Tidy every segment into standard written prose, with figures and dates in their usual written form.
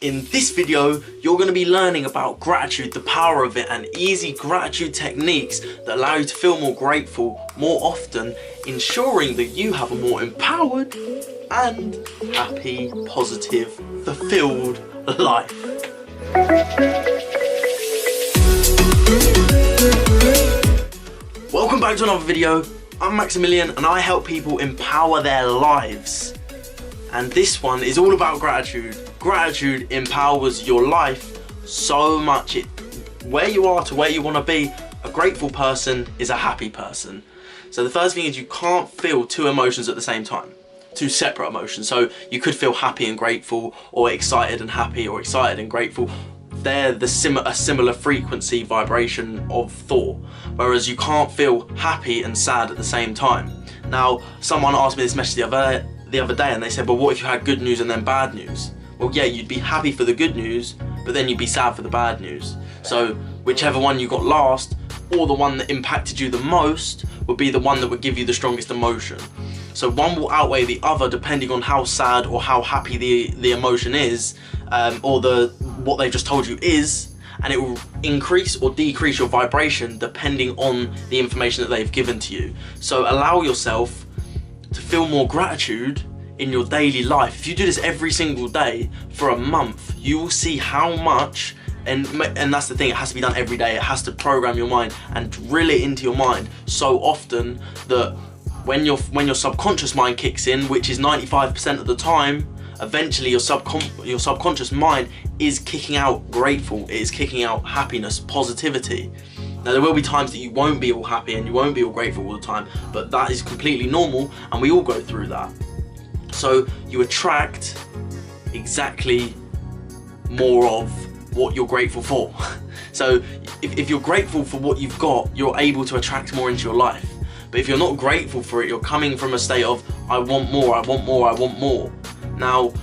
In this video, you're going to be learning about gratitude, the power of it, and easy gratitude techniques that allow you to feel more grateful more often, ensuring that you have a more empowered and happy, positive, fulfilled life. Welcome back to another video. I'm Maximilian and I help people empower their lives. And this one is all about gratitude. Gratitude empowers your life so much. Where you are to where you want to be, a grateful person is a happy person. So the first thing is you can't feel two emotions at the same time. Two separate emotions. So you could feel happy and grateful, or excited and happy, or excited and grateful. They're a similar frequency vibration of thought. Whereas you can't feel happy and sad at the same time. Now, someone asked me this message the other day and they said, well, what if you had good news and then bad news? Well, yeah, you'd be happy for the good news, but then you'd be sad for the bad news. So whichever one you got last, or the one that impacted you the most, would be the one that would give you the strongest emotion. So one will outweigh the other depending on how sad or how happy the emotion is, or what they've just told you is, and it will increase or decrease your vibration depending on the information that they've given to you. So allow yourself to feel more gratitude in your daily life. If you do this every single day for a month, you will see how much, and that's the thing, it has to be done every day. It has to program your mind and drill it into your mind so often that when your subconscious mind kicks in, which is 95% of the time, eventually your subconscious mind is kicking out grateful, it is kicking out happiness, positivity. Now there will be times that you won't be all happy and you won't be all grateful all the time, but that is completely normal and we all go through that. So you attract exactly more of what you're grateful for. So if you're grateful for what you've got, you're able to attract more into your life. But if you're not grateful for it, you're coming from a state of, I want more, I want more, I want more. Now,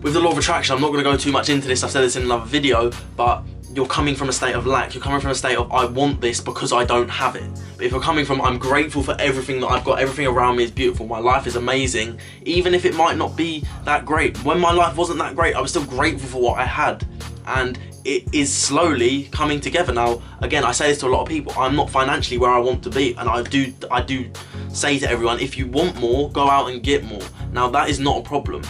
with the law of attraction, I'm not going to go too much into this, I've said this in another video, but you're coming from a state of lack, you're coming from a state of, I want this because I don't have it. But if you're coming from, I'm grateful for everything that I've got, everything around me is beautiful, my life is amazing, even if it might not be that great. When my life wasn't that great, I was still grateful for what I had. And it is slowly coming together. Now, again, I say this to a lot of people, I'm not financially where I want to be, and I do say to everyone, if you want more, go out and get more. Now, that is not a problem.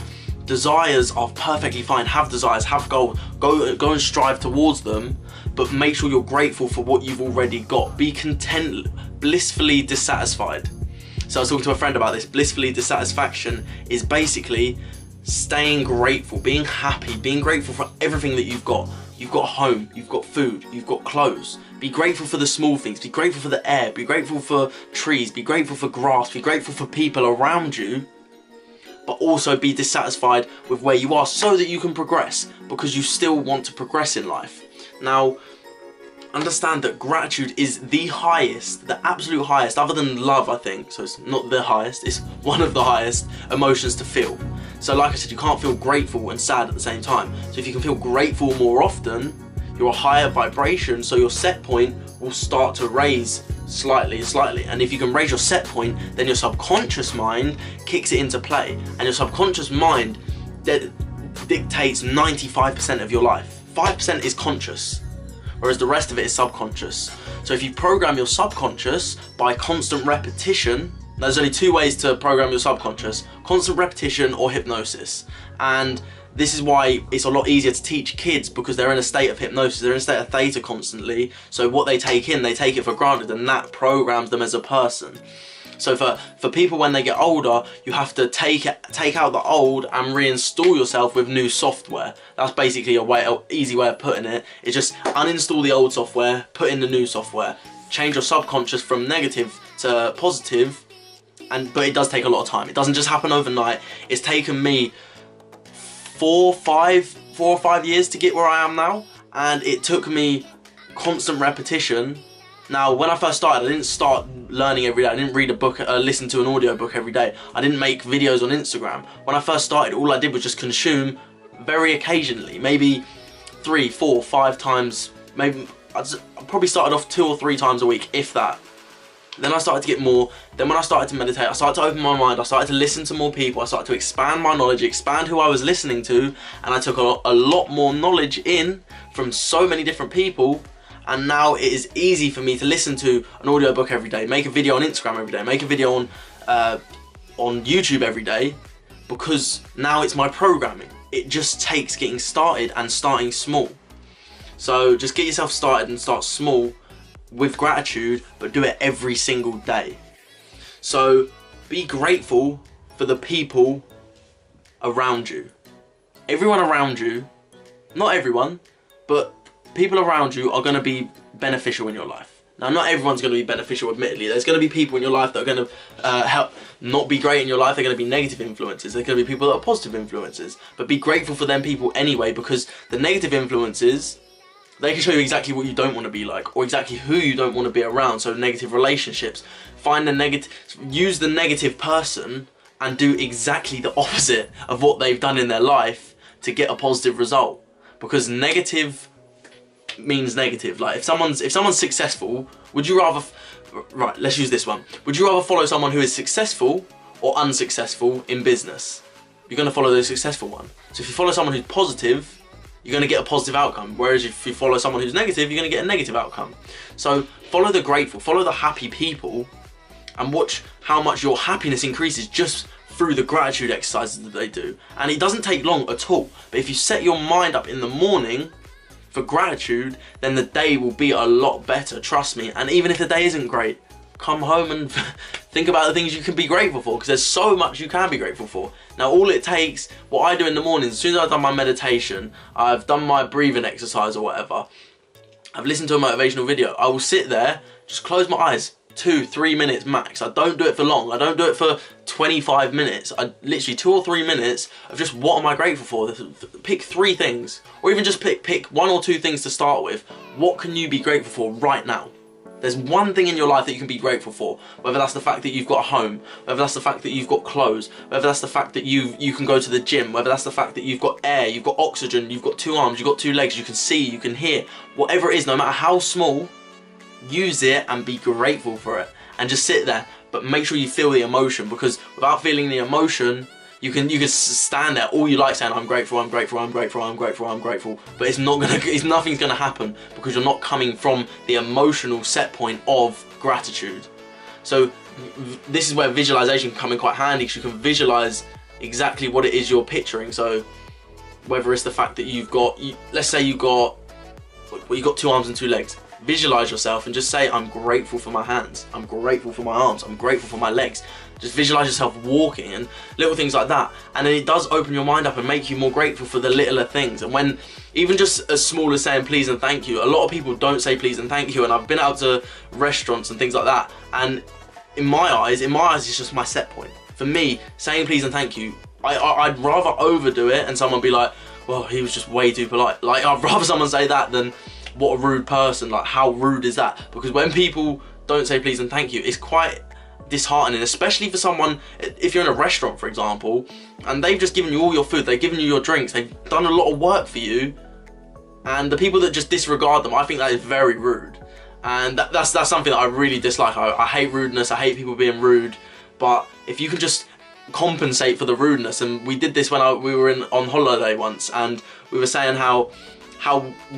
Desires are perfectly fine. Have desires, have goals, go and strive towards them, but make sure you're grateful for what you've already got. Be content, blissfully dissatisfied. So I was talking to a friend about this. Blissfully dissatisfaction is basically staying grateful, being happy, being grateful for everything that you've got. You've got a home, you've got food, you've got clothes. Be grateful for the small things, be grateful for the air, be grateful for trees, be grateful for grass, be grateful for people around you, but also be dissatisfied with where you are so that you can progress, because you still want to progress in life. Now, understand that gratitude is the highest, the absolute highest, other than love, I think, so it's not the highest, it's one of the highest emotions to feel. So like I said, you can't feel grateful and sad at the same time. So if you can feel grateful more often, you're a higher vibration, so your set point will start to raise slightly. And if you can raise your set point, then your subconscious mind kicks it into play. And your subconscious mind dictates 95% of your life. 5% is conscious, whereas the rest of it is subconscious. So if you program your subconscious by constant repetition, there's only two ways to program your subconscious: constant repetition or hypnosis. And this is why it's a lot easier to teach kids, because they're in a state of hypnosis, they're in a state of theta constantly. So what they take in, they take it for granted, and that programs them as a person. So for people when they get older, you have to take out the old and reinstall yourself with new software. That's basically an easy way of putting it. It's just uninstall the old software, put in the new software. Change your subconscious from negative to positive, but it does take a lot of time. It doesn't just happen overnight. It's taken me 4 or 5 years to get where I am now, and it took me constant repetition. Now, when I first started, I didn't start learning every day. I didn't read a book, listen to an audio book every day. I didn't make videos on Instagram. When I first started, all I did was just consume very occasionally, maybe 3, 4, 5 times. Maybe I probably started off 2 or 3 times a week, if that. Then I started to get more. Then when I started to meditate, I started to open my mind, I started to listen to more people, I started to expand my knowledge, expand who I was listening to, and I took a lot more knowledge in from so many different people, and now it is easy for me to listen to an audiobook every day, make a video on Instagram every day, make a video on YouTube every day, because now it's my programming. It just takes getting started and starting small. So just get yourself started and start small with gratitude, but do it every single day. So be grateful for the people around you. Everyone around you, not everyone, but people around you are going to be beneficial in your life. Now, not everyone's going to be beneficial, admittedly. There's going to be people in your life that are going to help not be great in your life. They're going to be negative influences. They're going to be people that are positive influences. But be grateful for them people anyway, because the negative influences, they can show you exactly what you don't want to be like, or exactly who you don't want to be around. So negative relationships, use the negative person and do exactly the opposite of what they've done in their life to get a positive result. Because negative means negative. Like if someone's successful, would you rather, right, let's use this one. Would you rather follow someone who is successful or unsuccessful in business? You're going to follow the successful one. So if you follow someone who's positive, you're going to get a positive outcome. Whereas if you follow someone who's negative, you're going to get a negative outcome. So follow the grateful, follow the happy people, and watch how much your happiness increases just through the gratitude exercises that they do. And it doesn't take long at all. But if you set your mind up in the morning for gratitude, then the day will be a lot better, trust me. And even if the day isn't great, come home and think about the things you can be grateful for, because there's so much you can be grateful for. Now all it takes, what I do in the mornings, as soon as I've done my meditation, I've done my breathing exercise or whatever, I've listened to a motivational video, I will sit there, just close my eyes, 2-3 minutes max. I don't do it for long, I don't do it for 25 minutes, I literally 2 or 3 minutes of just what am I grateful for. Pick 3 things, or even just pick 1 or 2 things to start with. What can you be grateful for right now? There's one thing in your life that you can be grateful for, whether that's the fact that you've got a home, whether that's the fact that you've got clothes, whether that's the fact that you can go to the gym, whether that's the fact that you've got air, you've got oxygen, you've got 2 arms, you've got 2 legs, you can see, you can hear, whatever it is, no matter how small, use it and be grateful for it. And just sit there, but make sure you feel the emotion, because without feeling the emotion, you can stand there all you like saying I'm grateful, I'm grateful, I'm grateful, I'm grateful, I'm grateful, but nothing's gonna happen, because you're not coming from the emotional set point of gratitude. So this is where visualization can come in quite handy, because you can visualize exactly what it is you're picturing. So whether it's the fact that you've got, let's say you've got 2 arms and 2 legs. Visualize yourself and just say, I'm grateful for my hands, I'm grateful for my arms, I'm grateful for my legs. Just visualize yourself walking and little things like that. And then it does open your mind up and make you more grateful for the littler things. And when, even just as small as saying please and thank you, a lot of people don't say please and thank you. And I've been out to restaurants and things like that, and in my eyes it's just my set point. For me, saying please and thank you, I'd rather overdo it and someone be like, well, he was just way too polite. Like, I'd rather someone say that than what a rude person, like how rude is that? Because when people don't say please and thank you, it's quite disheartening, especially for someone, if you're in a restaurant for example, and they've just given you all your food, they've given you your drinks, they've done a lot of work for you, and the people that just disregard them, I think that is very rude. And that's something that I really dislike. I hate rudeness, I hate people being rude, but if you can just compensate for the rudeness, and we did this when we were on holiday once, and we were saying how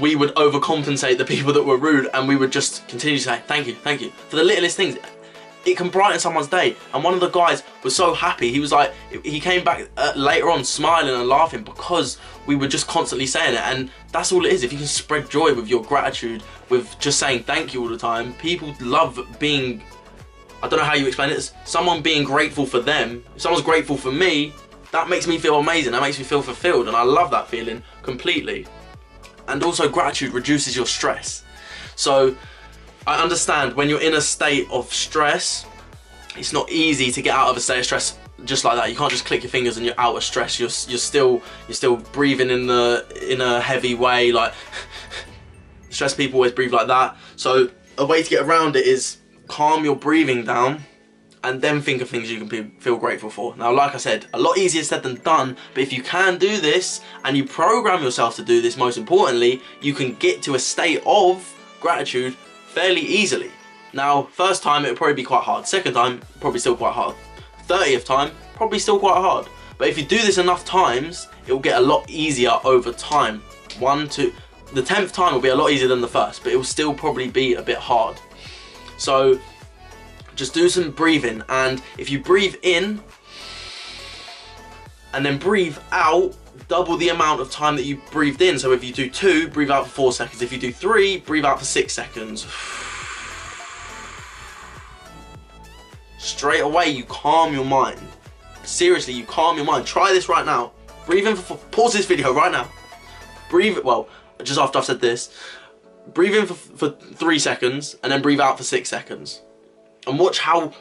we would overcompensate the people that were rude, and we would just continue to say thank you for the littlest things. It can brighten someone's day. And one of the guys was so happy, he was like, he came back later on smiling and laughing because we were just constantly saying it. And that's all it is. If you can spread joy with your gratitude, with just saying thank you all the time, people love being, I don't know how you explain it, someone being grateful for them. If someone's grateful for me, that makes me feel amazing, that makes me feel fulfilled, and I love that feeling completely. And also gratitude reduces your stress. So I understand when you're in a state of stress, it's not easy to get out of a state of stress just like that. You can't just click your fingers and you're out of stress. You're still breathing in a heavy way. Like stressed people always breathe like that. So a way to get around it is calm your breathing down and then think of things you can feel grateful for. Now, like I said, a lot easier said than done, but if you can do this and you program yourself to do this, most importantly, you can get to a state of gratitude fairly easily. Now, first time, it'll probably be quite hard. Second time, probably still quite hard. 30th time, probably still quite hard. But if you do this enough times, it will get a lot easier over time. The 10th time will be a lot easier than the first, but it will still probably be a bit hard. So just do some breathing, and if you breathe in and then breathe out, double the amount of time that you breathed in. So if you do 2, breathe out for 4 seconds. If you do 3, breathe out for 6 seconds. Straight away, you calm your mind. Seriously, you calm your mind. Try this right now. Breathe in pause this video right now. Breathe, well, just after I've said this, breathe in for 3 seconds and then breathe out for 6 seconds. And watch how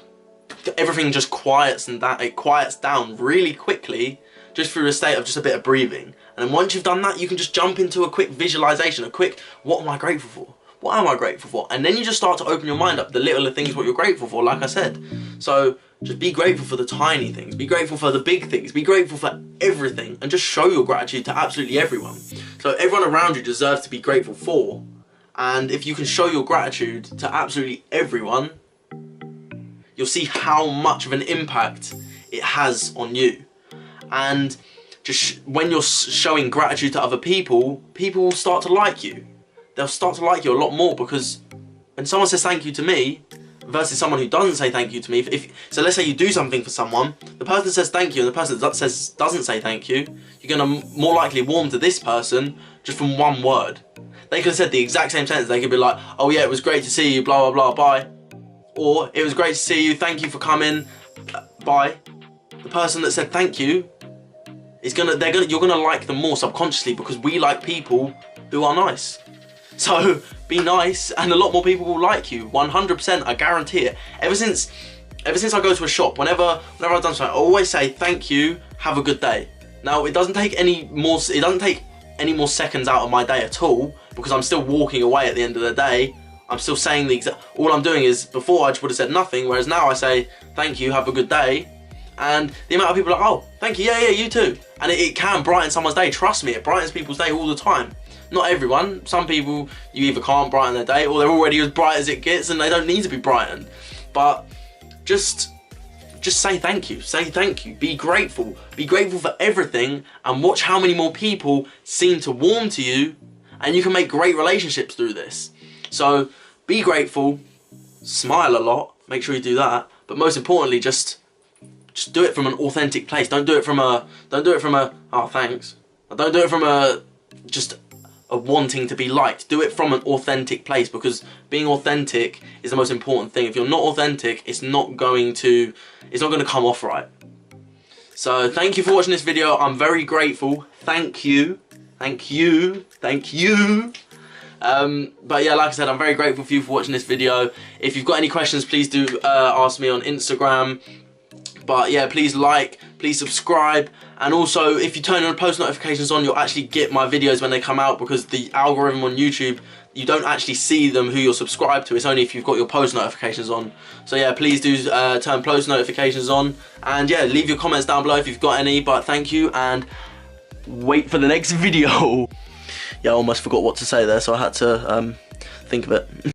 everything just quiets and that it quiets down really quickly just through a state of just a bit of breathing. And then once you've done that, you can just jump into a quick visualization, a quick, what am I grateful for? What am I grateful for? And then you just start to open your mind up, the little things what you're grateful for, like I said. So just be grateful for the tiny things, be grateful for the big things, be grateful for everything, and just show your gratitude to absolutely everyone. So everyone around you deserves to be grateful for, and if you can show your gratitude to absolutely everyone, you'll see how much of an impact it has on you. And just when you're showing gratitude to other people, people will start to like you. They'll start to like you a lot more, because when someone says thank you to me versus someone who doesn't say thank you to me, so let's say you do something for someone, the person says thank you and the person that doesn't say thank you, you're going to more likely warm to this person just from one word. They could have said the exact same sentence. They could be like, oh yeah, it was great to see you, blah blah blah, bye. Or it was great to see you, thank you for coming, bye. The person that said thank you is you're gonna like them more subconsciously, because we like people who are nice. So be nice, and a lot more people will like you. 100%, I guarantee it. Ever since I go to a shop, whenever I've done something, I always say thank you, have a good day. Now it doesn't take any more seconds out of my day at all, because I'm still walking away at the end of the day. I'm still saying all I'm doing is, before I just would have said nothing, whereas now I say thank you, have a good day. And the amount of people are like, oh, thank you, yeah, you too. And it can brighten someone's day, trust me, it brightens people's day all the time. Not everyone, some people you either can't brighten their day, or they're already as bright as it gets and they don't need to be brightened. But just say thank you, be grateful for everything, and watch how many more people seem to warm to you, and you can make great relationships through this. So be grateful, smile a lot, make sure you do that, but most importantly, just do it from an authentic place. Don't do it from a oh thanks. Don't do it from just a wanting to be liked. Do it from an authentic place, because being authentic is the most important thing. If you're not authentic, it's not going to come off right. So thank you for watching this video. I'm very grateful. Thank you. But yeah, like I said, I'm very grateful for you for watching this video. If you've got any questions, please do ask me on Instagram. But yeah, please like, please subscribe, and also if you turn your post notifications on, you'll actually get my videos when they come out, because the algorithm on YouTube, you don't actually see them who you're subscribed to. It's only if you've got your post notifications on. So yeah, please do turn post notifications on, and yeah, leave your comments down below if you've got any. But thank you, and wait for the next video. Yeah, I almost forgot what to say there, so I had to think of it.